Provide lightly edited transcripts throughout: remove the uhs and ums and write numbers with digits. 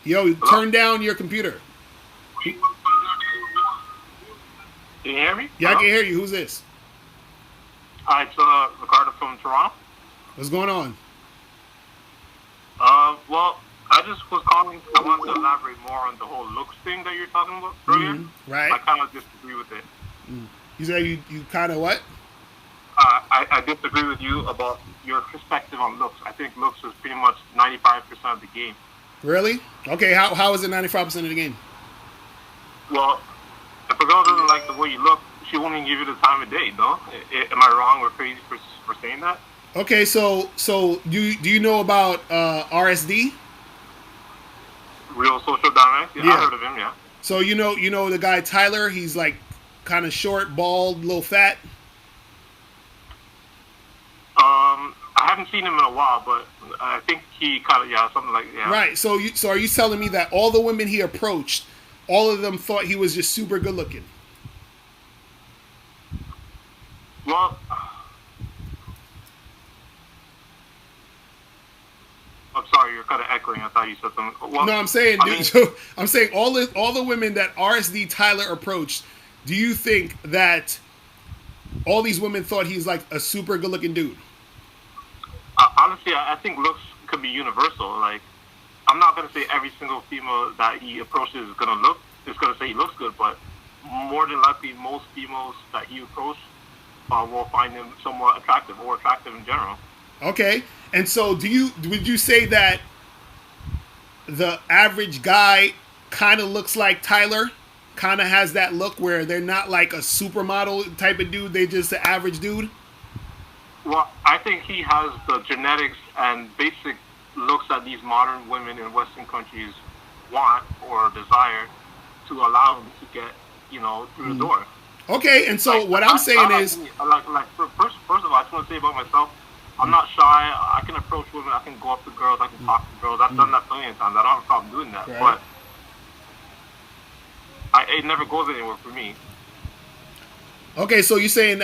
Yo, Hello? turn down your computer. Can you hear me? Yeah, I Hello? can hear you. Who's this? Hi, it's Ricardo from Toronto. What's going on? Well, I just was calling. I wanted to elaborate more on the whole looks thing that you're talking about earlier. Right? I kind of disagree with it. You say you kind of what? I disagree with you about your perspective on looks. I think looks is pretty much 95% of the game. Really? Okay. How is it 95% of the game? Well, if a girl doesn't like the way you look, she won't even give you the time of day, no? Am I wrong or crazy for saying that? Okay. So do you know about RSD? Real social dynamics? Yeah, I Yeah. heard of him, yeah. So you know the guy Tyler. He's like kind of short, bald, little fat. I haven't seen him in a while, but I think he kind of, yeah, something like, yeah. Right. So are you telling me that all the women he approached, all of them thought he was just super good looking? Well, I'm sorry, you're kind of echoing. I thought you said something. Well, No, I'm saying, I dude. mean, So I'm saying all the women that RSD Tyler approached. Do you think that all these women thought he's like a super good looking dude? honestly, I think looks could be universal. Like, I'm not gonna say every single female that he approaches is gonna say he looks good, but more than likely, most females that he approached will find him somewhat attractive or attractive in general. Okay. And so would you say that the average guy kind of looks like Tyler? Kind of has that look where they're not like a supermodel type of dude, they just an average dude? Well, I think he has the genetics and basic looks that these modern women in Western countries want or desire to allow him to get, through the door. Okay, and so Like, what I'm saying is first of all, I just want to say about myself, I'm not shy. I can approach women. I can go up to girls. I can talk to girls. I've done that plenty of times. I don't have a problem doing that. right. But it never goes anywhere for me. Okay, so you're saying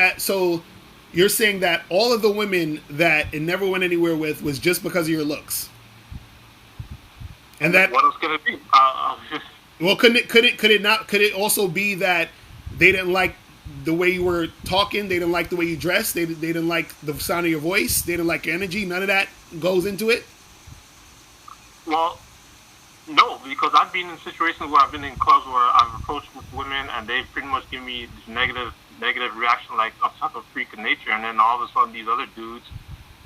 that all of the women that it never went anywhere with was just because of your looks. And that What else can it be? well, could it also be that they didn't like the way you were talking, they didn't like the way you dressed, they didn't like the sound of your voice, they didn't like your energy, none of that goes into it? well, no, because I've been in situations where I've been in clubs where I've approached women and they pretty much give me this negative reaction, like a type of freak of nature, and then all of a sudden these other dudes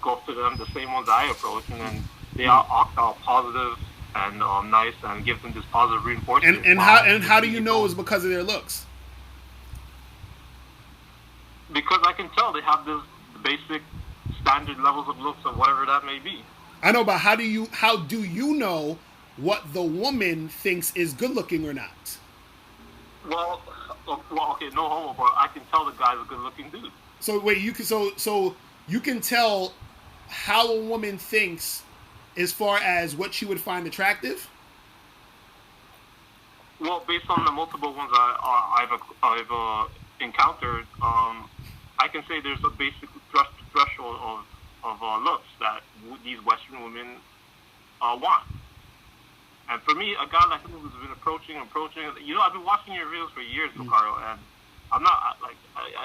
go up to them, the same ones I approach, and then they are act all positive and nice and give them this positive reinforcement. And how do you know it's because of their looks? Because I can tell they have this basic standard levels of looks or whatever that may be. I know, but how do you know what the woman thinks is good looking or not? Well, okay, no homo, but I can tell the guy's a good looking dude. So wait, you can tell how a woman thinks as far as what she would find attractive. Well, based on the multiple ones I've encountered, I can say there's a basic threshold of looks that these Western women want. And for me, a guy like him who's been approaching, I've been watching your videos for years, Ricardo, and I'm not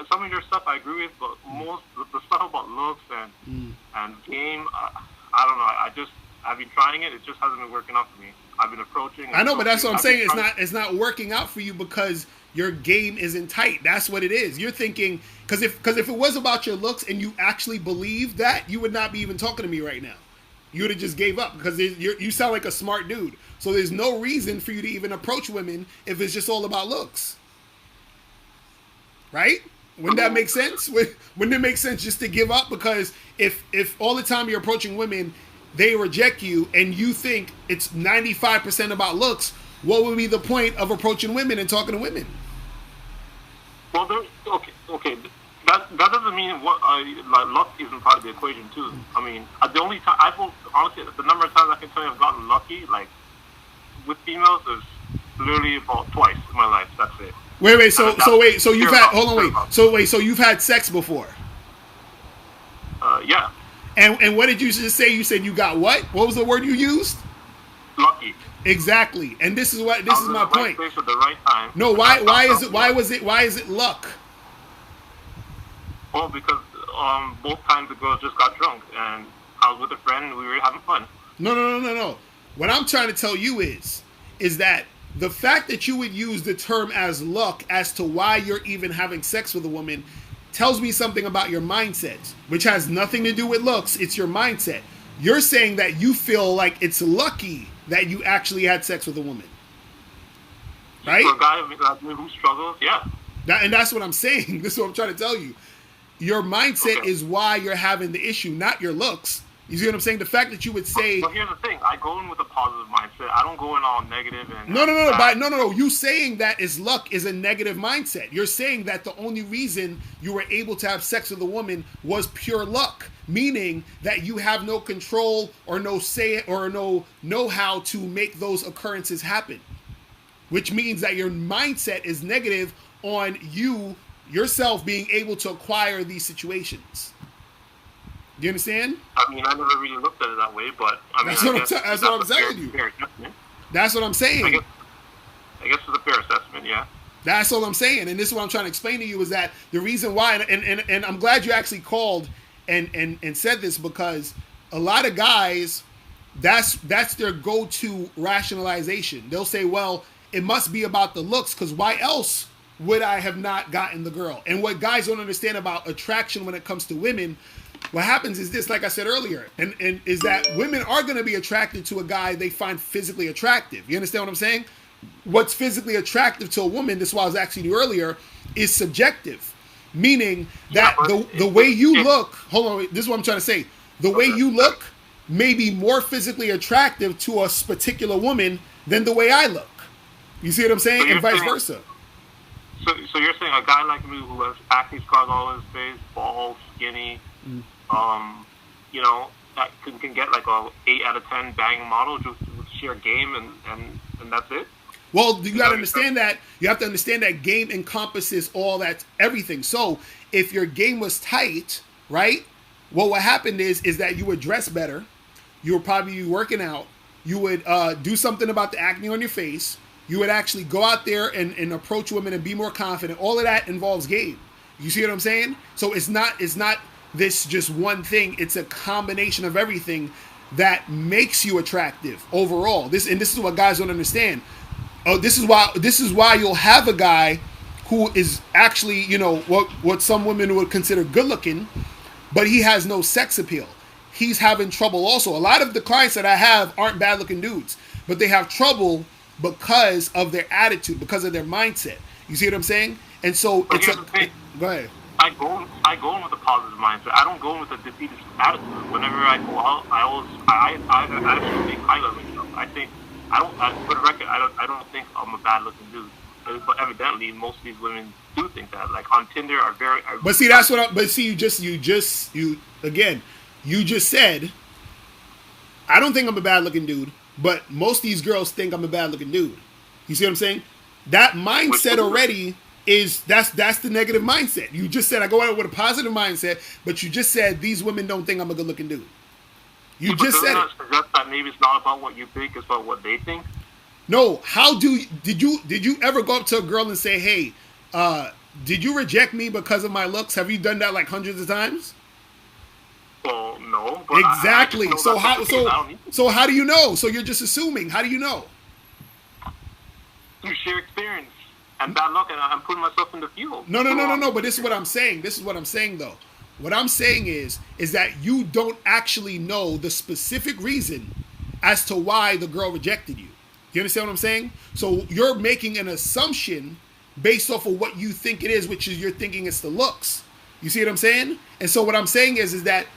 some of your stuff I agree with, but most the stuff about looks and game, I don't know. I've been trying it. It just hasn't been working out for me. I've been approaching. I know, but that's what I'm I've been saying. trying- It's not working out for you because your game isn't tight. That's what it is. You're thinking because if it was about your looks and you actually believed that, you would not be even talking to me right now. You would have just gave up because you sound like a smart dude. So there's no reason for you to even approach women if it's just all about looks, right? Wouldn't that make sense? Wouldn't it make sense just to give up? Because if all the time you're approaching women, they reject you, and you think it's 95% about looks, what would be the point of approaching women and talking to women? Well, okay. That doesn't mean luck isn't part of the equation too. I mean, the only time honestly, the number of times I can tell you I've gotten lucky, like with females, is literally about twice in my life. That's it. Wait. So you've had So you've had sex before? Yeah. And what did you just say? You said you got what? What was the word you used? Lucky. Exactly. And this is what I this was is in my the right point. place at the right time. No, And I why found is out it what. why is it luck? Well, because both times the girls just got drunk, and I was with a friend, and we were having fun. No. What I'm trying to tell you is that the fact that you would use the term as luck as to why you're even having sex with a woman tells me something about your mindset, which has nothing to do with looks. It's your mindset. You're saying that you feel like it's lucky that you actually had sex with a woman, right? For a guy like me who struggles, yeah. And that's what I'm saying. This is what I'm trying to tell you. Your mindset Okay. is why you're having the issue, not your looks. You see what I'm saying? The fact that you would say, But here's the thing: I go in with a positive mindset. I don't go in all negative and no. You saying that is luck is a negative mindset. You're saying that the only reason you were able to have sex with a woman was pure luck, meaning that you have no control or no say or no know-how to make those occurrences happen, which means that your mindset is negative on you yourself being able to acquire these situations. Do you understand? I mean, I never really looked at it that way, but I mean, That's what I'm telling you. Fair assessment. That's what I'm saying. I guess it's a fair assessment, yeah. That's all I'm saying. And this is what I'm trying to explain to you is that the reason why, and I'm glad you actually called and said this, because a lot of guys, that's their go-to rationalization. They'll say, well, it must be about the looks, because why else would I have not gotten the girl? And what guys don't understand about attraction when it comes to women, what happens is this, like I said earlier, and is that women are going to be attracted to a guy they find physically attractive. You understand what I'm saying? What's physically attractive to a woman, this is what I was asking you earlier, is subjective. Meaning that the way you look, hold on, this is what I'm trying to say. The way you look may be more physically attractive to a particular woman than the way I look. You see what I'm saying? And vice versa. So you're saying a guy like me who has acne scars all over his face, bald, skinny, you know, that can get like a 8 out of 10 bang model just with sheer game and that's it? Well, you got to understand that. You have to understand that game encompasses all that, everything. So if your game was tight, right? Well, what happened is that you would dress better. You would probably be working out. You would do something about the acne on your face. You would actually go out there and approach women and be more confident. All of that involves game. You see what I'm saying? So it's not this just one thing. It's a combination of everything that makes you attractive overall. This is what guys don't understand. This is why you'll have a guy who is actually, you know, what some women would consider good looking, but he has no sex appeal. He's having trouble also. A lot of the clients that I have aren't bad looking dudes, but they have trouble because of their attitude, because of their mindset. You see what I'm saying? And so But here's the thing. go ahead. I go in with a positive mindset. I don't go in with a defeatist attitude. Whenever I go out, I actually think highly of myself. For the record, I don't think I'm a bad looking dude. But evidently, most of these women do think that. Like on Tinder, But see, that's what. But see, you just said, I don't think I'm a bad looking dude, but most of these girls think I'm a bad looking dude. You see what I'm saying? That mindset already is that's the negative mindset. You just said I go out with a positive mindset, but you just said these women don't think I'm a good looking dude. You just said it. Suggest that maybe it's not about what you think, it's about what they think. No, did you ever go up to a girl and say, hey, did you reject me because of my looks? Have you done that like hundreds of times? Well, no. But Exactly. So how do you know? So you're just assuming. How do you know? Through sheer experience and bad luck, and I'm putting myself in the field. No. But this is what I'm saying. This is what I'm saying, though. What I'm saying is that you don't actually know the specific reason as to why the girl rejected you. You understand what I'm saying? So you're making an assumption based off of what you think it is, which is you're thinking it's the looks. You see what I'm saying? And so what I'm saying is that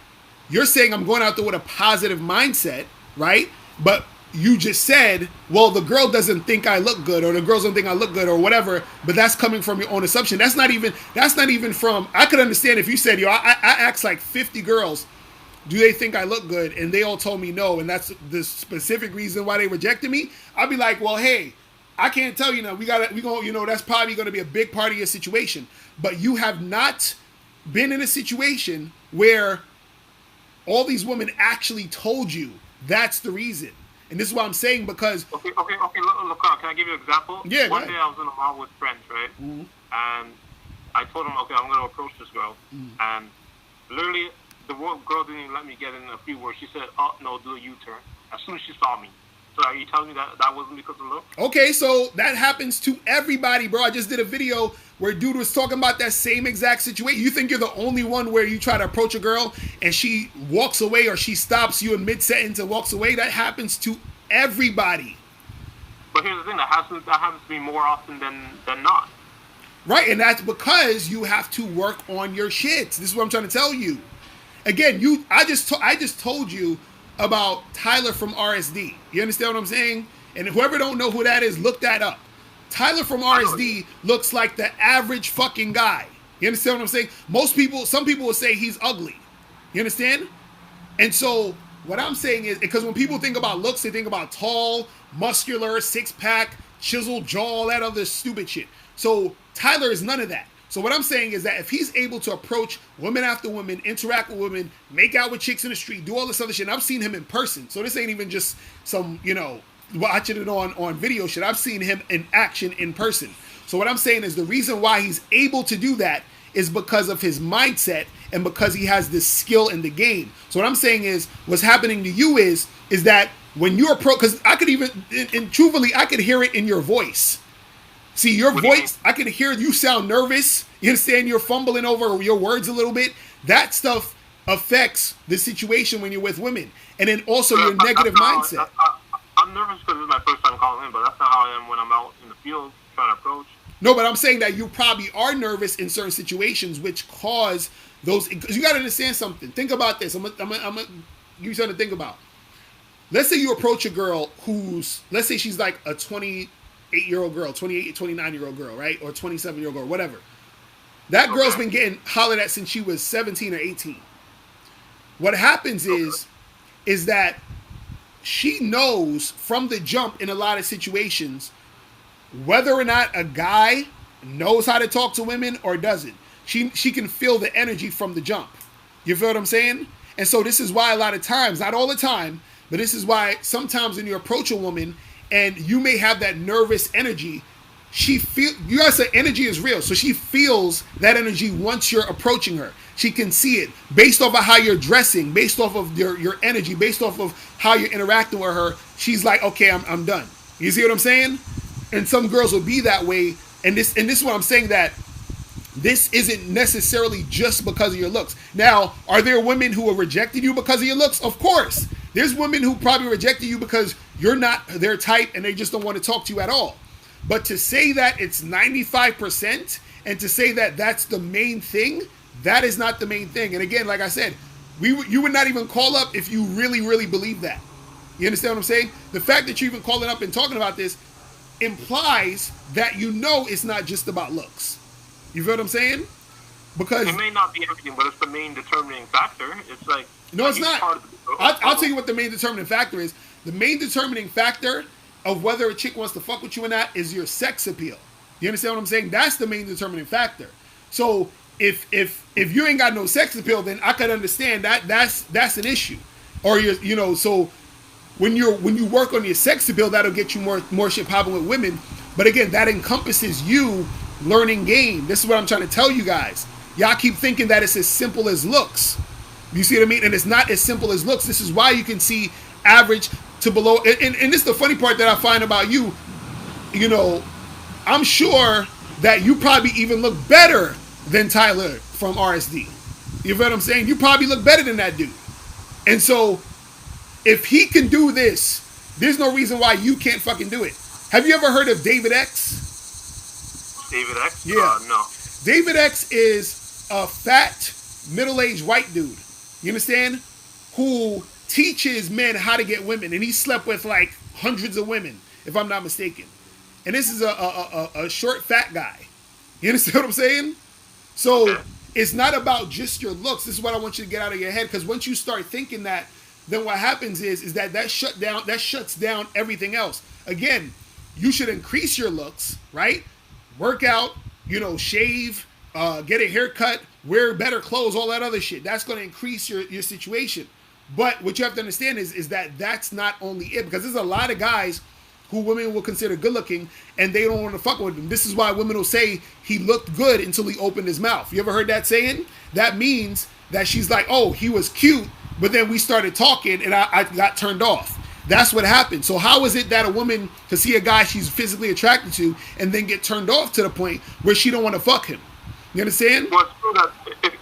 you're saying I'm going out there with a positive mindset, right? But you just said, well, the girl doesn't think I look good, or the girls don't think I look good, or whatever. But that's coming from your own assumption. That's not even from. I could understand if you said, yo, I asked like 50 girls, do they think I look good? And they all told me no, and that's the specific reason why they rejected me. I'd be like, well, hey, I can't tell you now. We go, you know, that's probably going to be a big part of your situation. But you have not been in a situation where all these women actually told you that's the reason. And this is what I'm saying because Okay. Look, can I give you an example? Yeah, go One ahead. day I was in a mall with friends, right? Mhm. And I told them, okay, I'm going to approach this girl. Mm. And literally, the girl didn't even let me get in a few words. She said, oh, no, do a U-turn. As soon as she saw me. So are you telling me that that wasn't because of look? Okay, so that happens to everybody, bro. I just did a video where dude was talking about that same exact situation. You think you're the only one where you try to approach a girl and she walks away or she stops you in mid-sentence and walks away? That happens to everybody. But here's the thing, that happens to me more often than not. Right, and that's because you have to work on your shit. This is what I'm trying to tell you. Again, I just told you about Tyler from RSD. You understand what I'm saying? And whoever don't know who that is, look that up. Tyler from RSD looks like the average fucking guy. You understand what I'm saying? Some people will say he's ugly. You understand? And so what I'm saying is, because when people think about looks, they think about tall, muscular, six-pack, chiseled jaw, all that other stupid shit. So Tyler is none of that. So what I'm saying is that if he's able to approach women after women, interact with women, make out with chicks in the street, do all this other shit, and I've seen him in person. So this ain't even just some, watching it on video shit. I've seen him in action in person. So what I'm saying is the reason why he's able to do that is because of his mindset and because he has this skill in the game. So what I'm saying is what's happening to you is that when you're because I could even, and truthfully, I could hear it in your voice. See, your voice, I can hear you sound nervous. You understand? You're fumbling over your words a little bit. That stuff affects the situation when you're with women. And then also your negative mindset. I'm nervous because it's my first time calling in, but that's not how I am when I'm out in the field trying to approach. No, but I'm saying that you probably are nervous in certain situations which cause those. Because you got to understand something. Think about this. I'm going to give you something to think about. Let's say you approach a girl let's say she's like a 28-year-old girl, 28, 29-year-old girl, right? Or 27-year-old girl, whatever. That girl's been getting hollered at since she was 17 or 18. What happens is that she knows from the jump in a lot of situations whether or not a guy knows how to talk to women or doesn't. She can feel the energy from the jump. You feel what I'm saying? And so this is why a lot of times, not all the time, but this is why sometimes when you approach a woman and you may have that nervous energy, you guys say energy is real. So she feels that energy once you're approaching her. She can see it based off of how you're dressing, based off of your energy, based off of how you're interacting with her. She's like, okay, I'm done. You see what I'm saying? And some girls will be that way. And this is what I'm saying, that this isn't necessarily just because of your looks. Now, are there women who have rejected you because of your looks? Of course. There's women who probably rejected you because you're not their type and they just don't want to talk to you at all. But to say that it's 95% and to say that that's the main thing, that is not the main thing. And again, like I said, you would not even call up if you really, really believe that. You understand what I'm saying? The fact that you're even calling up and talking about this implies that you know it's not just about looks. You feel what I'm saying? Because it may not be everything, but it's the main determining factor. It's like, no, it's not. I'll tell you what the main determining factor is. The main determining factor of whether a chick wants to fuck with you or not is your sex appeal. You understand what I'm saying? That's the main determining factor. So if you ain't got no sex appeal, then I could understand that's an issue. Or so when you work on your sex appeal, that'll get you more shit popping with women. But again, that encompasses you learning game. This is what I'm trying to tell you guys. Y'all keep thinking that it's as simple as looks. You see what I mean? And it's not as simple as looks. This is why you can see average to below. And this is the funny part that I find about you. I'm sure that you probably even look better than Tyler from RSD. You know what I'm saying? You probably look better than that dude. And so if he can do this, there's no reason why you can't fucking do it. Have you ever heard of David X? David X? Yeah. No. David X is a fat, middle-aged white dude. You understand? Who teaches men how to get women. And he slept with like hundreds of women, if I'm not mistaken. And this is a short, fat guy. You understand what I'm saying? So it's not about just your looks. This is what I want you to get out of your head. Because once you start thinking that, then what happens is that shuts down everything else. Again, you should increase your looks, right? Work out, shave, get a haircut, wear better clothes, all that other shit. That's going to increase your situation. But what you have to understand is that that's not only it, because there's a lot of guys who women will consider good looking and they don't want to fuck with him. This is why women will say he looked good until he opened his mouth. You ever heard that saying? That means that she's like, oh, he was cute, but then we started talking and I got turned off. That's what happened. So how is it that a woman can see a guy she's physically attracted to and then get turned off to the point where she don't want to fuck him? You understand? Well, it's true that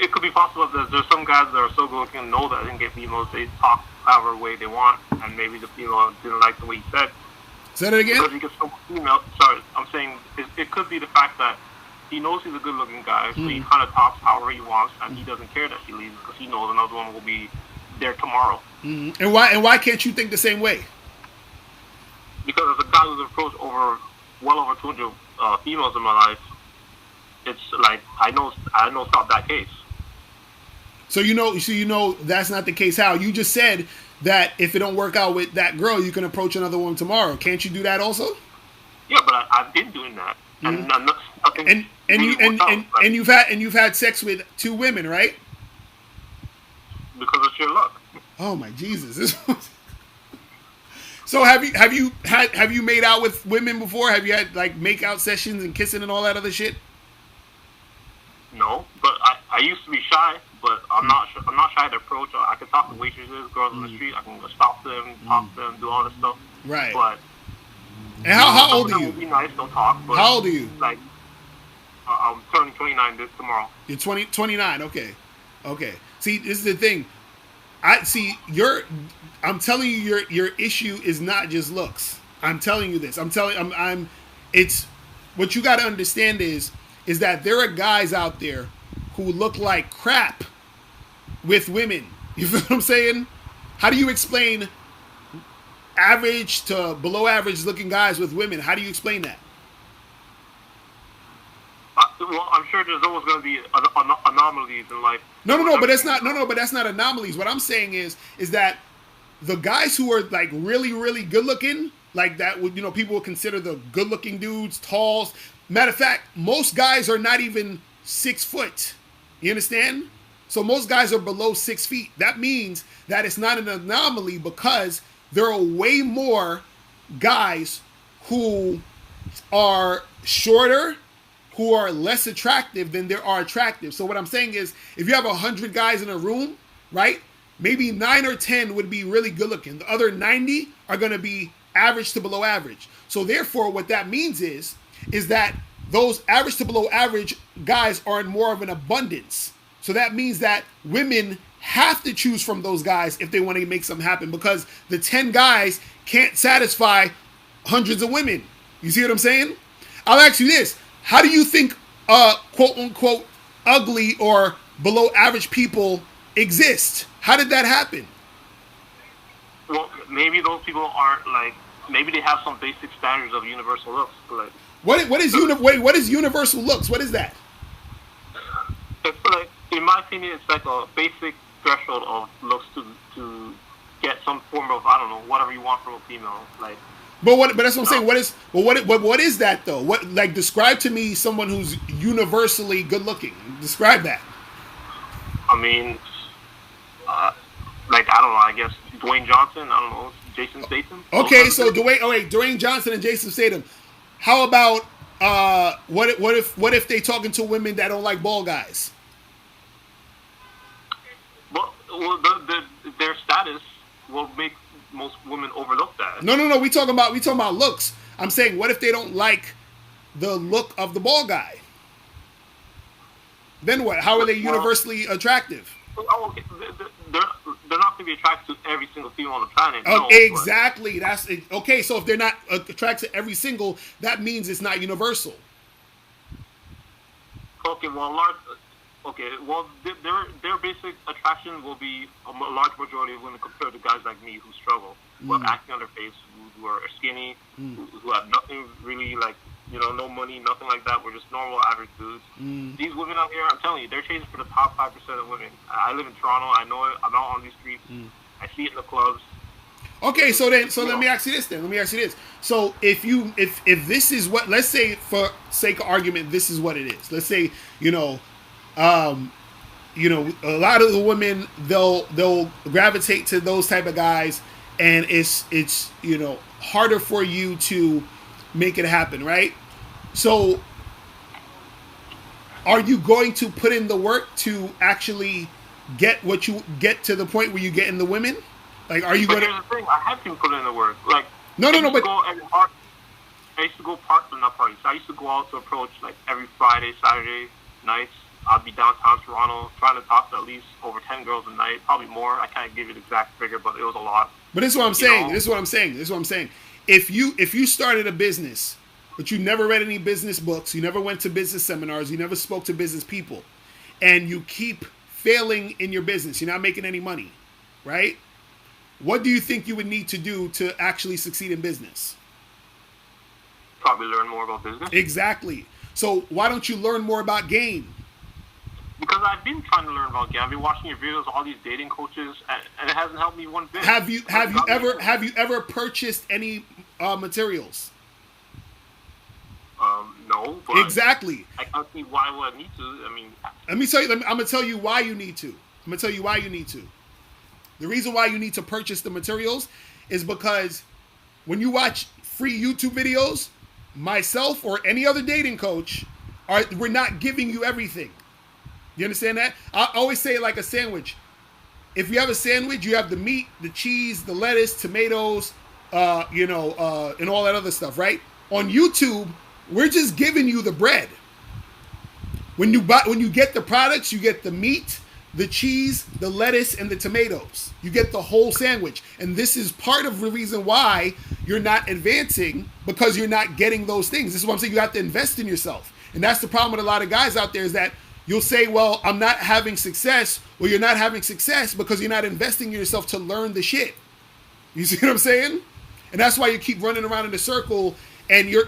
it could be possible that there's some guys that are so good looking and know that they can get females. They talk however way they want, and maybe the female didn't like the way he said. Say that again? Because he gets so female. Sorry, I'm saying it could be the fact that he knows he's a good looking guy, so he kind of talks however he wants, and he doesn't care that she leaves because he knows another one will be there tomorrow. Mm-hmm. And why can't you think the same way? Because as a guy who's approached well over 200 females in my life, it's like I know it's not that case. So you know that's not the case. How you just said that if it don't work out with that girl, you can approach another one tomorrow. Can't you do that also? Yeah, but I've been doing that, and you've had sex with 2 women, right? Because it's your luck. Oh my Jesus! So have you made out with women before? Have you had like make out sessions and kissing and all that other shit? No, but I used to be shy, but I'm not shy to approach. I can talk to waitresses, girls on the street. I can stop them, talk to them, do all this stuff. Right. But and how old are you? Be nice, don't talk. But how old are you? Like I'm turning 29 tomorrow. You're 29. Okay. See, this is the thing. I'm telling you, your issue is not just looks. I'm telling you this. It's what you got to understand is that there are guys out there who look like crap with women. You feel what I'm saying? How do you explain average to below average looking guys with women? How do you explain that? Well, I'm sure there's always going to be anomalies in life. No, but that's not anomalies. What I'm saying is that the guys who are like really, really good looking, like that, people would consider the good looking dudes, talls. Matter of fact, most guys are not even 6 foot. You understand? So most guys are below 6 feet. That means that it's not an anomaly because there are way more guys who are shorter, who are less attractive than there are attractive. So what I'm saying is, if you have 100 guys in a room, right, maybe 9 or 10 would be really good looking. The other 90 are going to be average to below average. So therefore, what that means is that those average to below average guys are in more of an abundance. So that means that women have to choose from those guys if they want to make something happen, because the 10 guys can't satisfy hundreds of women. You see what I'm saying? I'll ask you this. How do you think quote unquote ugly or below average people exist? How did that happen? Well, maybe those people aren't like, maybe they have some basic standards of universal looks. Like, what is universal looks? What is that? It's like, in my opinion, it's like a basic threshold of looks to get some form of, I don't know, whatever you want from a female. Like, but that's what I'm saying. What is that though? What, like, describe to me someone who's universally good looking. Describe that. I mean, like, I don't know. I guess Dwayne Johnson. I don't know, Jason Statham. Okay, so Dwayne Johnson and Jason Statham. How about what if they talking to women that don't like bald guys? Well, their status will make most women overlook that. No. We talking about looks. I'm saying, what if they don't like the look of the bald guy? Then what? How are they universally attractive? Oh, okay. They're not going to be attracted to every single female on the planet. Oh, no, exactly. That's it. Okay. So if they're not attracted to every single, that means it's not universal. Okay. Well, their basic attraction will be a large majority of women compared to guys like me who struggle, who have acne on their face, who are skinny, who have nothing really, like, no money, nothing like that. We're just normal, average dudes. These women out here, I'm telling you, they're chasing for the top 5% of women. I live in Toronto. I know it. I'm out on these streets. I see it in the clubs. Okay, so let me ask you this. So if this is what, let's say for sake of argument, this is what it is. Let's say, a lot of the women they'll gravitate to those type of guys, and it's harder for you to make it happen, right? So, are you going to put in the work to actually get to the point where you get in the women? Like, are you going to? Here's the thing: I have to put in the work. Like, no, but I used to go not parties. I used to go out to approach like every Friday, Saturday nights. I'd be downtown Toronto trying to talk to at least over 10 girls a night, probably more. I can't give you the exact figure, but it was a lot. But this is what I'm saying. This is what I'm saying. If you started a business, but you never read any business books, you never went to business seminars, you never spoke to business people, and you keep failing in your business, you're not making any money, right? What do you think you would need to do to actually succeed in business? Probably learn more about business. Exactly. So why don't you learn more about game? Because I've been trying to learn about game. I've been watching your videos, all these dating coaches, and it hasn't helped me one bit. Have you ever purchased any materials? No. But exactly. I can't see why would I need to. I mean, let me tell you. I'm gonna tell you why you need to. The reason why you need to purchase the materials is because when you watch free YouTube videos, myself or any other dating coach, we're not giving you everything. You understand that? I always say it like a sandwich. If you have a sandwich, you have the meat, the cheese, the lettuce, tomatoes, and all that other stuff, right? On YouTube, we're just giving you the bread. When you get the products, you get the meat, the cheese, the lettuce, and the tomatoes. You get the whole sandwich. And this is part of the reason why you're not advancing, because you're not getting those things. This is what I'm saying. You have to invest in yourself. And that's the problem with a lot of guys out there, is that you'll say, well, I'm not having success. Well, you're not having success because you're not investing in yourself to learn the shit. You see what I'm saying? And that's why you keep running around in a circle, and you're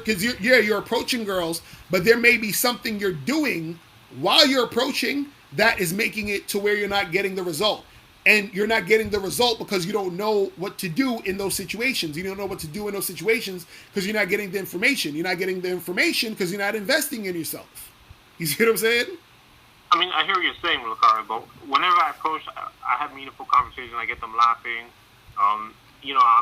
approaching girls, but there may be something you're doing while you're approaching that is making it to where you're not getting the result. And you're not getting the result because you don't know what to do in those situations. You don't know what to do in those situations because you're not getting the information. You're not getting the information because you're not investing in yourself. You see what I'm saying? I mean, I hear what you're saying, Lucaro, but whenever I approach, I have meaningful conversations. I get them laughing. I'm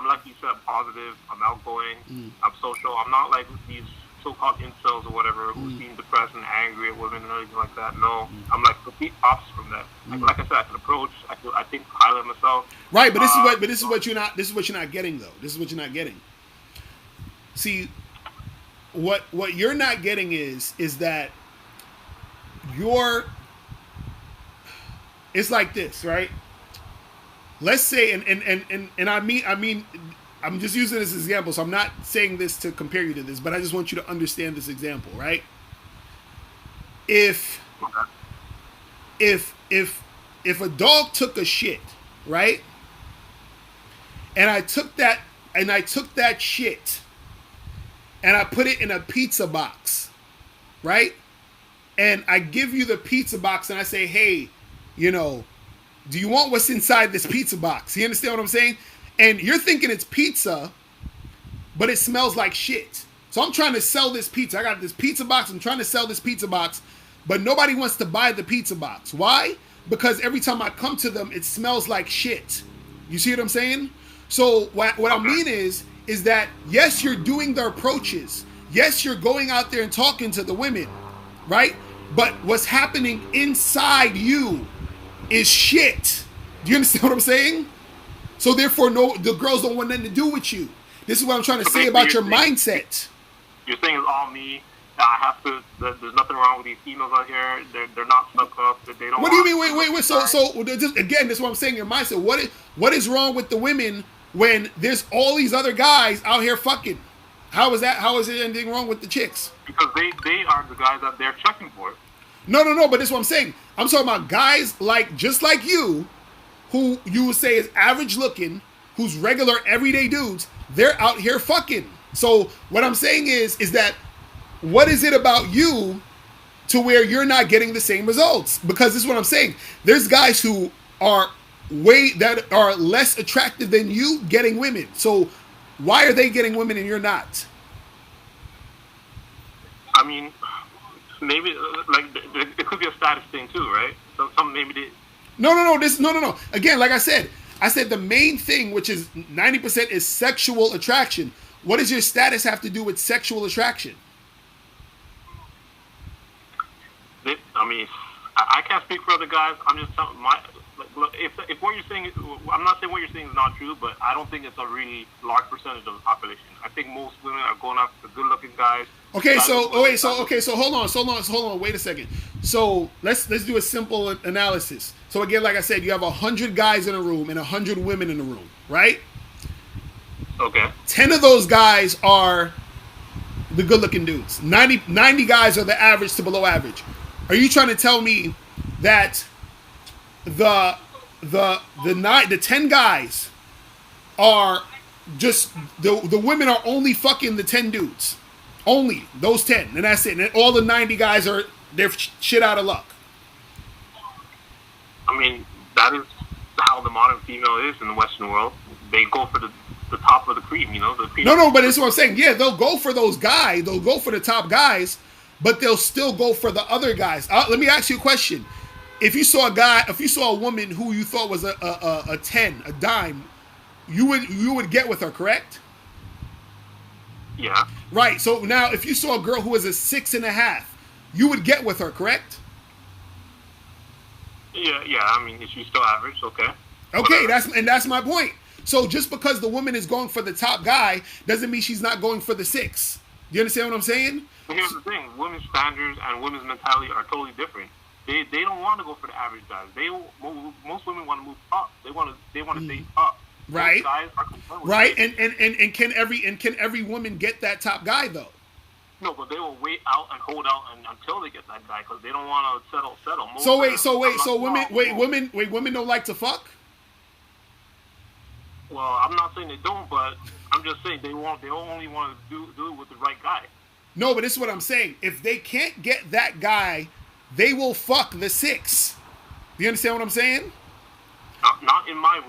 like you said, positive. I'm outgoing. I'm social. I'm not like these so-called incels or whatever who seem depressed and angry at women and anything like that. No, I'm like complete opposite from that. Like I said, I can approach. I think highly of myself. Right, but this is what you're not getting though. This is what you're not getting. See, what you're not getting is that it's like this, right? Let's say, and I mean, I'm just using this example, so I'm not saying this to compare you to this, but I just want you to understand this example, right? If a dog took a shit, right? And I took that shit and I put it in a pizza box, right? And I give you the pizza box and I say, hey, do you want what's inside this pizza box? You understand what I'm saying? And you're thinking it's pizza, but it smells like shit. So I'm trying to sell this pizza. I got this pizza box. I'm trying to sell this pizza box, but nobody wants to buy the pizza box. Why? Because every time I come to them, it smells like shit. You see what I'm saying? So what I mean is that, yes, you're doing the approaches. Yes, you're going out there and talking to the women, right? But what's happening inside you is shit. Do you understand what I'm saying? So therefore, the girls don't want nothing to do with you. This is what I'm trying to say about your mindset. You're saying it's all me. I have to. There's nothing wrong with these females out here. They're not stuck up. They don't. What do you mean? Wait. So again, this is what I'm saying. Your mindset. What is wrong with the women when there's all these other guys out here fucking? How is that? How is there anything wrong with the chicks? Because they are the guys that they're checking for. No. But this is what I'm saying. I'm talking about guys just like you, who you would say is average looking, who's regular everyday dudes. They're out here fucking. So what I'm saying is that what is it about you to where you're not getting the same results? Because this is what I'm saying. There's guys who are that are less attractive than you getting women. So why are they getting women and you're not? I mean, maybe it could be a status thing too, right? So some maybe they. No. Again, like I said the main thing, which is 90%, is sexual attraction. What does your status have to do with sexual attraction? I mean, I can't speak for other guys. I'm just telling my. If what you're saying, I'm not saying what you're saying is not true, but I don't think it's a really large percentage of the population. I think most women are going after the good-looking guys. Okay, so hold on. Wait a second. So let's do a simple analysis. So again, like I said, you have 100 guys in a room and 100 women in a room, right? Okay. 10 of those guys are the good-looking dudes. 90 guys are the average to below average. Are you trying to tell me that the 10 guys are just the women are only fucking the 10 dudes, only those 10, and that's it, and all the 90 guys are they're shit out of luck? I mean, that is how the modern female is in the Western world. They go for the top of the cream, you know. No, but that's what I'm saying. Yeah, they'll go for those guys. They'll go for the top guys, but they'll still go for the other guys. Let me ask you a question. If you saw a woman who you thought was a 10, a dime, you would get with her, correct? Yeah. Right. So now, if you saw a girl who was a 6.5, you would get with her, correct? Yeah. I mean, is she still average? Okay. Okay, that's my point. So just because the woman is going for the top guy doesn't mean she's not going for the 6. Do you understand what I'm saying? Here's the thing: women's standards and women's mentality are totally different. They don't want to go for the average guys. Most women want to move up. They want to stay up. Right. Most guys are concerned with right. it. And can every woman get that top guy though? No, but they will wait out and hold out until they get that guy because they don't want to settle. Women don't like to fuck? Well, I'm not saying they don't, but I'm just saying they only want to do it with the right guy. No, but this is what I'm saying. If they can't get that guy, they will fuck the 6. Do you understand what I'm saying? Not in my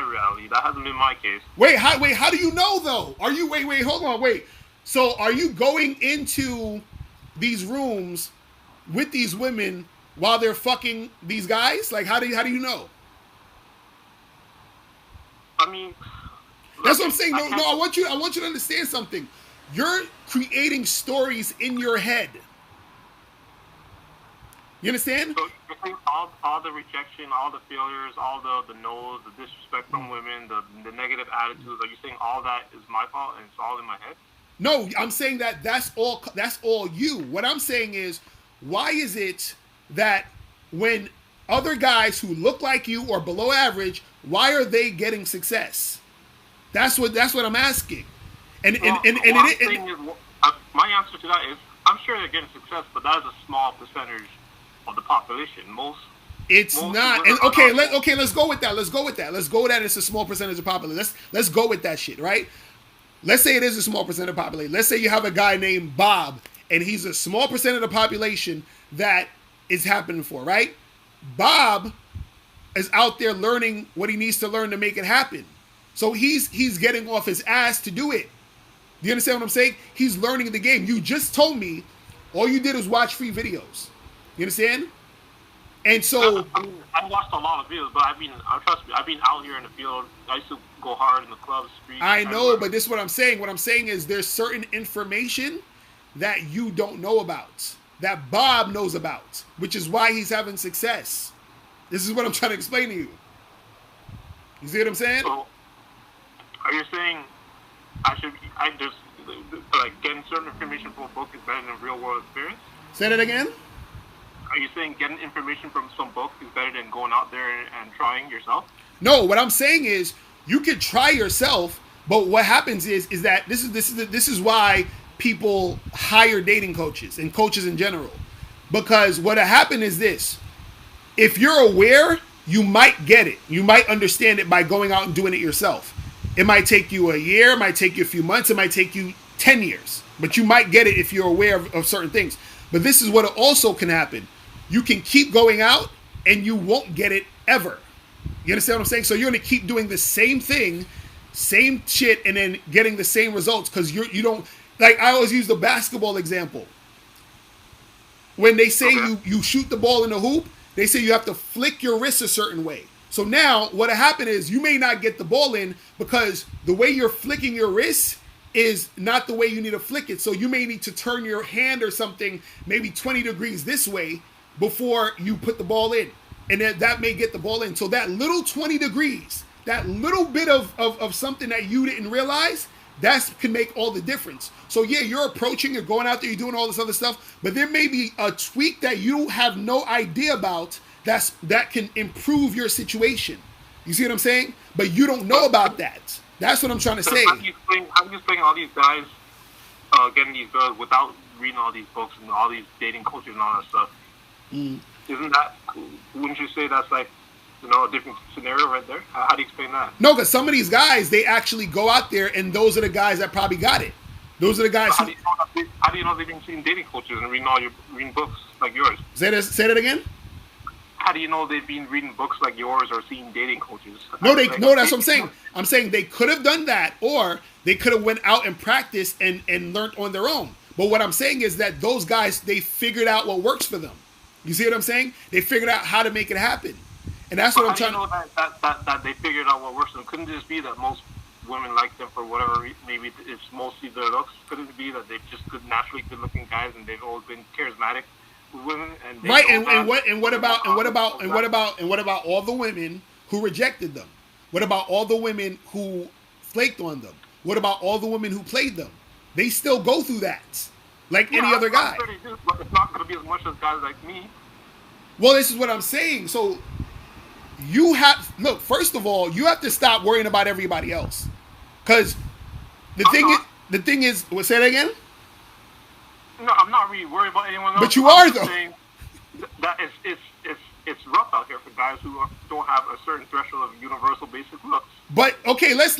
reality. That hasn't been my case. Wait, how do you know though? Are you hold on. So are you going into these rooms with these women while they're fucking these guys? Like how do you know? I mean, that's what I'm saying. No, I want you to understand something. You're creating stories in your head. You understand? So you think all the rejection, all the failures, all the no's, the disrespect from women, the negative attitudes, are you saying all that is my fault and it's all in my head? No, I'm saying that that's all you. What I'm saying is, why is it that when other guys who look like you or below average, why are they getting success? That's what I'm asking. My answer to that is, I'm sure they're getting success, but that is a small percentage of the population. It's not. And let's go with that. Let's go with that. It's a small percentage of the population. Let's go with that shit, right? Let's say it is a small percent of the population. Let's say you have a guy named Bob, and he's a small percent of the population that is happening for, right? Bob is out there learning what he needs to learn to make it happen. So he's getting off his ass to do it. Do you understand what I'm saying? He's learning the game. You just told me all you did was watch free videos. You understand? And so I watched a lot of videos, but trust me, I've been out here in the field. I used to go hard in the clubs, streets. I know, but this is what I'm saying. What I'm saying is there's certain information that you don't know about, that Bob knows about, which is why he's having success. This is what I'm trying to explain to you. You see what I'm saying? So, are you saying I just getting certain information from a book is better than real world experience? Say that again? Are you saying getting information from some book is better than going out there and trying yourself? No, what I'm saying is you could try yourself, but what happens is that this is why people hire dating coaches and coaches in general. Because what happened is this: if you're aware, you might get it. You might understand it by going out and doing it yourself. It might take you a year, it might take you a few months, it might take you 10 years. But you might get it if you're aware of certain things. But this is what also can happen. You can keep going out and you won't get it ever. You understand what I'm saying? So you're going to keep doing the same thing, same shit, and then getting the same results because you don't, like I always use the basketball example. When they say you shoot the ball in the hoop, they say you have to flick your wrist a certain way. So now what happened is you may not get the ball in because the way you're flicking your wrist is not the way you need to flick it. So you may need to turn your hand or something maybe 20 degrees this way before you put the ball in. And that may get the ball in. So that little 20 degrees, that little bit of something that you didn't realize, that can make all the difference. So yeah, you're approaching, you're going out there, you're doing all this other stuff, but there may be a tweak that you have no idea about that can improve your situation. You see what I'm saying? But you don't know about that. That's what I'm trying to say. How do you explain all these guys getting these girls without reading all these books and all these dating coaches and all that stuff? Isn't that, wouldn't you say that's like, a different scenario right there? How do you explain that? No, because some of these guys, they actually go out there and those are the guys that probably got it. Those are the guys how do you know they've been seeing dating coaches and reading books like yours? Say that again? How do you know they've been reading books like yours or seeing dating coaches? No, that's what I'm saying. I'm saying they could have done that, or they could have went out and practiced and learned on their own. But what I'm saying is that those guys, they figured out what works for them. You see what I'm saying? They figured out how to make it happen. And that's what I'm trying to... How do you know that they figured out what works for them? Couldn't it just be that most women like them for whatever reason? Maybe it's mostly their looks. Couldn't it be that they've just naturally good-looking guys and they've always been charismatic with women? And right, and what about all the women who rejected them? What about all the women who flaked on them? What about all the women who played them? They still go through that, like any other guy. I'm sure they do, but it's not going to be as much as guys like me. Well, this is what I'm saying. So you have, look, first of all, you have to stop worrying about everybody else. Because the thing is, say that again? No, I'm not really worried about anyone else. But you are, though. That it's rough out here for guys who don't have a certain threshold of universal basic looks. But okay, let's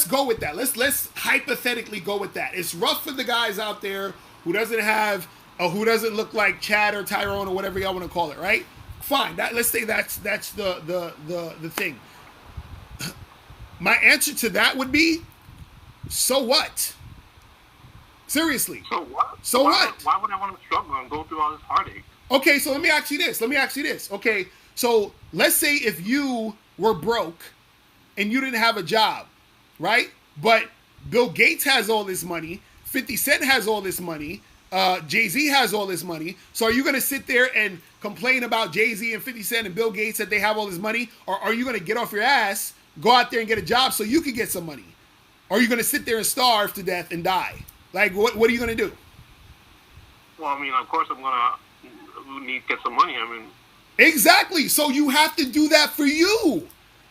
go with that. Let's hypothetically go with that. It's rough for the guys out there who doesn't look like Chad or Tyrone or whatever y'all want to call it, right? Fine. Let's say that's the thing. My answer to that would be, so what? Seriously. So what? Why would I want to struggle and go through all this heartache? Okay, so let me ask you this. Okay, so let's say if you were broke and you didn't have a job, right? But Bill Gates has all this money, 50 Cent has all this money, Jay-Z has all this money. So are you going to sit there and complain about Jay-Z and 50 Cent and Bill Gates that they have all this money? Or are you going to get off your ass, go out there and get a job so you can get some money? Or are you going to sit there and starve to death and die? Like, what are you going to do? Well, I mean, of course I'm going to need to get some money. I mean, exactly. So you have to do that for you.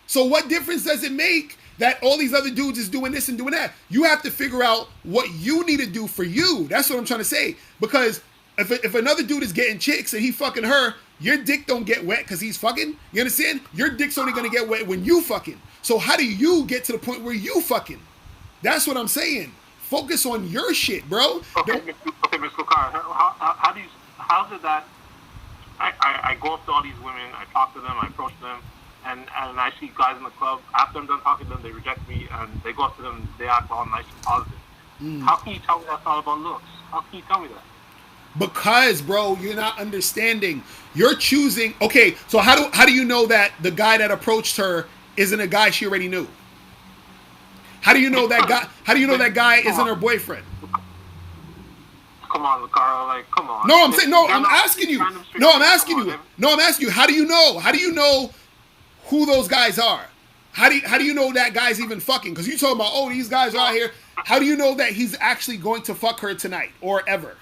So what difference does it make that all these other dudes is doing this and doing that? You have to figure out what you need to do for you. That's what I'm trying to say. Because if another dude is getting chicks and he fucking her, your dick don't get wet because he's fucking. You understand? Your dick's only going to get wet when you fucking. So how do you get to the point where you fucking? That's what I'm saying. Focus on your shit, bro. Okay, Mr. Lucar, how's it that I go up to all these women, I talk to them, I approach them, and I see guys in the club, after I'm done talking to them, they reject me, and they go up to them, they act all nice and positive. How can you tell me that's all about looks? How can you tell me that? Because, bro, you're not understanding. You're choosing. Okay, so how do you know that the guy that approached her isn't a guy she already knew? How do you know that guy? How do you know that guy isn't her boyfriend? Come on, Lucar, like, come on. No, I'm saying no. I'm asking you. No, I'm asking you. No, I'm asking you. How do you know? How do you know who those guys are? How do you know that guy's even fucking? Because you talking about, oh, these guys are out here. How do you know that he's actually going to fuck her tonight or ever?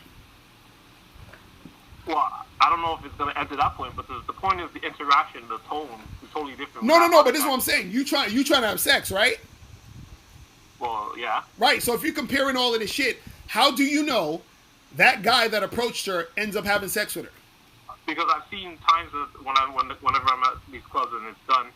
Well, I don't know if it's going to end to that point, but the point is the interaction, the tone is totally different. No, but this is what I'm saying. You trying to have sex, right? Well, yeah. Right, so if you're comparing all of this shit, how do you know that guy that approached her ends up having sex with her? Because I've seen times whenever I'm at these clubs and it's done,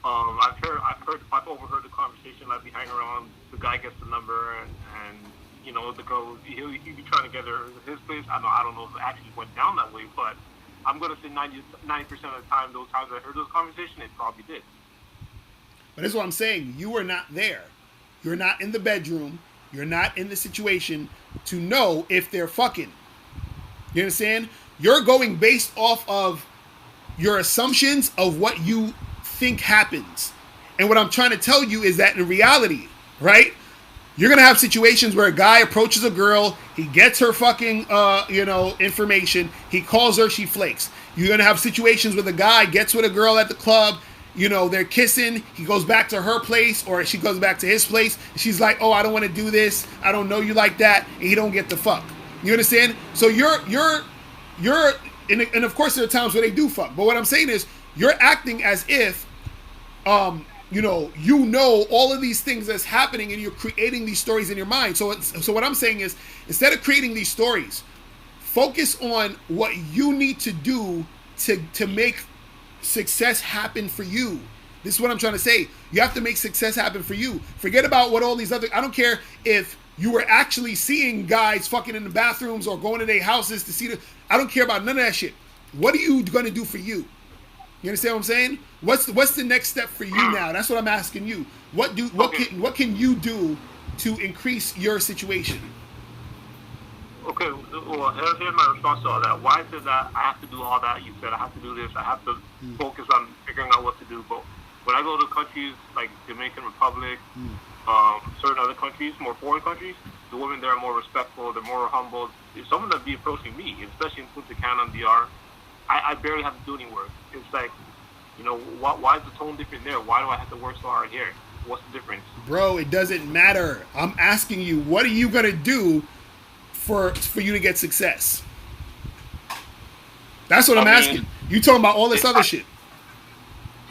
I've overheard the conversation. I'd be hanging around, the guy gets the number, and you know, the girl, he'll be trying to get her to his place. I don't know if it actually went down that way, but I'm going to say 90% of the time, those times I heard those conversations, it probably did. But that's what I'm saying. You were not there. You're not in the bedroom. You're not in the situation to know if they're fucking. You understand? You're going based off of your assumptions of what you think happens. And what I'm trying to tell you is that in reality, right? You're gonna have situations where a guy approaches a girl, he gets her fucking information, he calls her, she flakes. You're gonna have situations where the guy gets with a girl at the club, they're kissing, he goes back to her place or she goes back to his place, and she's like, oh, I don't want to do this, I don't know you like that, and he don't get the fuck. You understand? So you're and of course there are times where they do fuck, but what I'm saying is you're acting as if you know all of these things that's happening, and you're creating these stories in your mind. So what I'm saying is, instead of creating these stories, focus on what you need to do to make success happen for you. This is what I'm trying to say. You have to make success happen for you. Forget about what all these other, I don't care if you were actually seeing guys fucking in the bathrooms or going to their houses to see I don't care about none of that shit. What are you going to do for you? You understand what I'm saying? What's the next step for you now? That's what I'm asking you. What can you do to increase your situation? Okay, well, here's my response to all that. Why is it that I have to do all that? You said I have to do this. I have to focus on figuring out what to do. But when I go to countries like Dominican Republic, certain other countries, more foreign countries, the women there are more respectful. They're more humble. If someone that be approaching me, especially in Punta Cana and DR, I barely have to do any work. It's like, why is the tone different there? Why do I have to work so hard here? What's the difference? Bro, it doesn't matter. I'm asking you, what are you gonna do for you to get success? That's what I'm asking. You talking about all this other shit.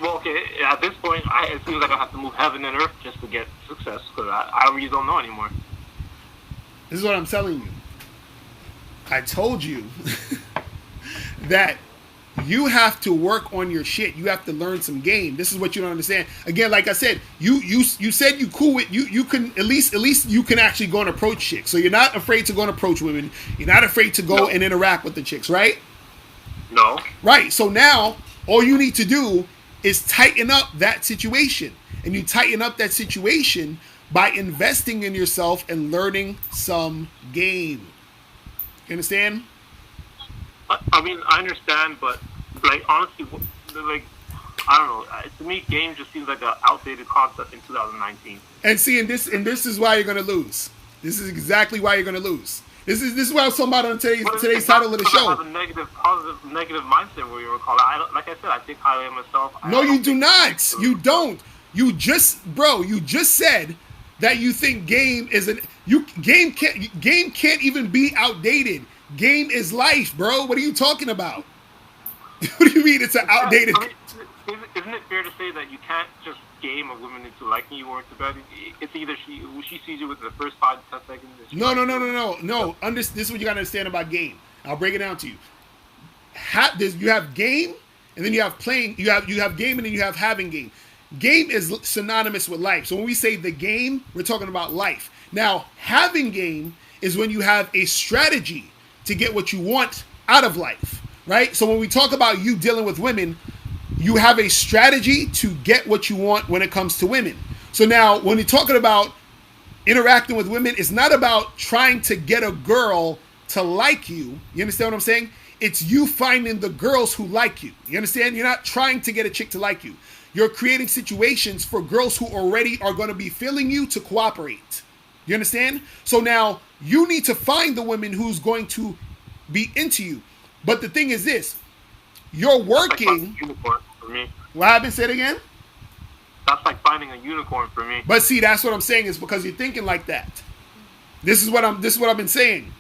Well, okay, at this point, it seems like I have to move heaven and earth just to get success, because I really don't know anymore. This is what I'm telling you. I told you that you have to work on your shit. You have to learn some game. This is what you don't understand. Again, like I said, you said you cool with you can at least you can actually go and approach chicks. So you're not afraid to go and approach women. You're not afraid to go and interact with the chicks, right? No. Right. So now all you need to do is tighten up that situation. And you tighten up that situation by investing in yourself and learning some game. You understand? I mean, I understand, but like honestly, like I don't know. To me, game just seems like an outdated concept in 2019. And see, and this is why you're gonna lose. This is exactly why you're gonna lose. This is why I was talking about on today's title of the show. I have a negative mindset where you recall it. Like I said, I think highly of myself. No, you do not. You don't. You just said that you think game can't even be outdated. Game is life, bro. What are you talking about? What do you mean it's an outdated? I mean, isn't it fair to say that you can't just game a woman into liking you or into bed? It's either she sees you within the first 5 to 10 seconds. No. This is what you gotta understand about game. I'll break it down to you. You have game, and then you have playing. You have game, and then you have having game. Game is synonymous with life. So when we say the game, we're talking about life. Now, having game is when you have a strategy to get what you want out of life, right? So when we talk about you dealing with women, you have a strategy to get what you want when it comes to women. So now when you're talking about interacting with women, it's not about trying to get a girl to like you. You understand what I'm saying? It's you finding the girls who like you. You understand? You're not trying to get a chick to like you. You're creating situations for girls who already are going to be feeling you to cooperate. You understand? So now you need to find the women who's going to be into you. But the thing is this, you're working. That's like unicorn for me. What happened? Say it again? That's like finding a unicorn for me. But see, that's what I'm saying is because you're thinking like that. This is what I've been saying.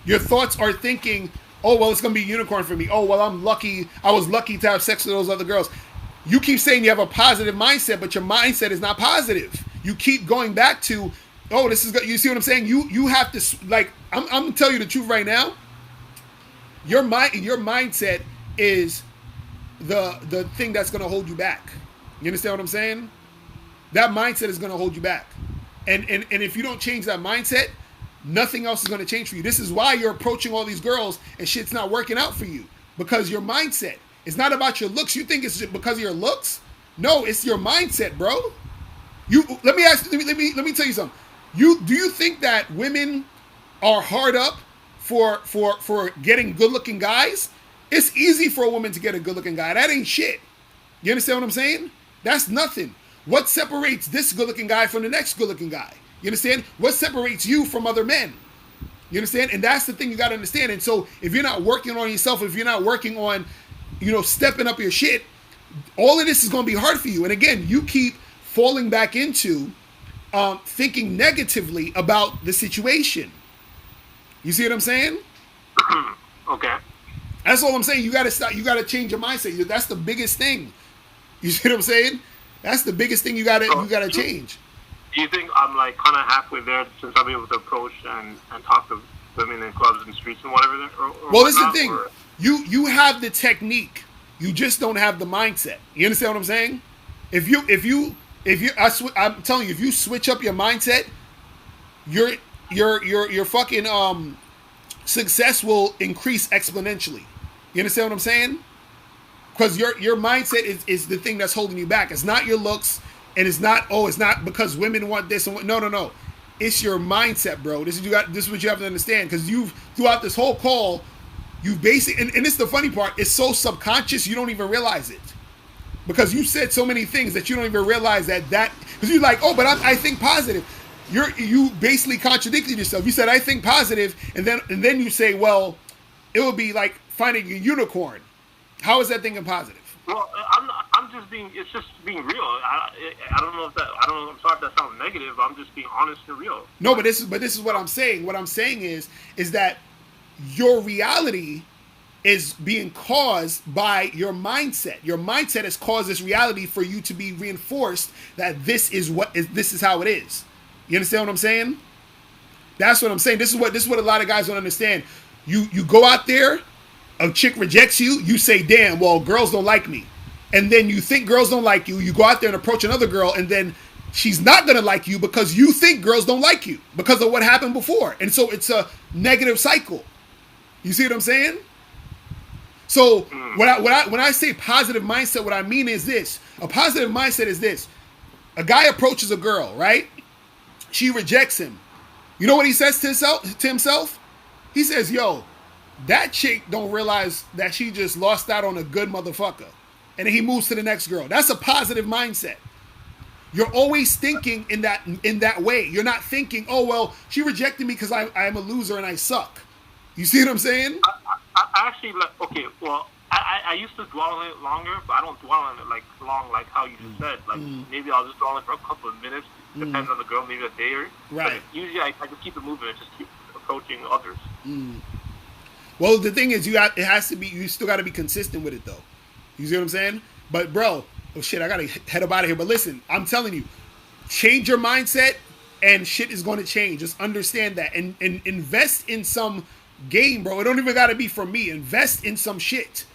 Your thoughts are thinking, oh, well, it's going to be a unicorn for me. Oh, well, I'm lucky. I was lucky to have sex with those other girls. You keep saying you have a positive mindset, but your mindset is not positive. You keep going back to, oh, this is good. You see what I'm saying? You have to, like, I'm going to tell you the truth right now. Your mindset is the thing that's going to hold you back. You understand what I'm saying? That mindset is going to hold you back. And if you don't change that mindset, nothing else is going to change for you. This is why you're approaching all these girls and shit's not working out for you. Because your mindset. It's not about your looks. You think it's because of your looks? No, it's your mindset, bro. Let me tell you something. Do you think that women are hard up for getting good looking guys? It's easy for a woman to get a good-looking guy. That ain't shit. You understand what I'm saying? That's nothing. What separates this good-looking guy from the next good-looking guy? You understand? What separates you from other men? You understand? And that's the thing you got to understand. And so if you're not working on yourself, if you're not working on, stepping up your shit, all of this is going to be hard for you. And again, you keep falling back into thinking negatively about the situation. You see what I'm saying? Okay. That's all I'm saying. You got to stop. You got to change your mindset. That's the biggest thing. You see what I'm saying? That's the biggest thing you got to change. Do you think I'm like kind of halfway there since I'm able to approach and talk to women in clubs and streets and whatever? Well, this is the thing. You have the technique. You just don't have the mindset. You understand what I'm saying? I'm telling you, if you switch up your mindset, your fucking success will increase exponentially. You understand what I'm saying? Because your mindset is the thing that's holding you back. It's not your looks, and it's not because women want this and what. No. It's your mindset, bro. This is what you have to understand. Because throughout this whole call, you basically, and this is the funny part, it's so subconscious you don't even realize it. Because you said so many things that you don't even realize that because you're like, oh, but I think positive. You basically contradicted yourself. You said I think positive, and then you say, well, it would be like finding a unicorn. How is that thinking positive? Well, I'm just being. It's just being real. I don't know if that. I don't know. I'm sorry if that sounds negative. I'm just being honest and real. No, but this is what I'm saying. What I'm saying is that your reality is being caused by your mindset. Your mindset has caused this reality for you to be reinforced that this is how it is. You understand what I'm saying? That's what I'm saying. This is what a lot of guys don't understand. You go out there, a chick rejects you, you say, damn, well, girls don't like me. And then you think girls don't like you, you go out there and approach another girl, and then she's not going to like you because you think girls don't like you because of what happened before. And so it's a negative cycle. You see what I'm saying? So when I say positive mindset, what I mean is this. A positive mindset is this. A guy approaches a girl, right? She rejects him. You know what he says to himself? He says, yo, that chick don't realize that she just lost out on a good motherfucker. And then he moves to the next girl. That's a positive mindset. You're always thinking in that way. You're not thinking, oh, well, she rejected me because I'm a loser and I suck. You see what I'm saying? I actually, okay, well, I used to dwell on it longer, but I don't dwell on it like how you just said. Like, maybe I'll just dwell on it for a couple of minutes. Depends on the girl, maybe a day or right. But usually I just keep it moving and just keep approaching others. Well, the thing is, you still got to be consistent with it, though. You see what I'm saying? But, bro, oh, shit, I got to head up out of here. But listen, I'm telling you, change your mindset and shit is going to change. Just understand that. And invest in some game, bro. It don't even got to be from me. Invest in some shit.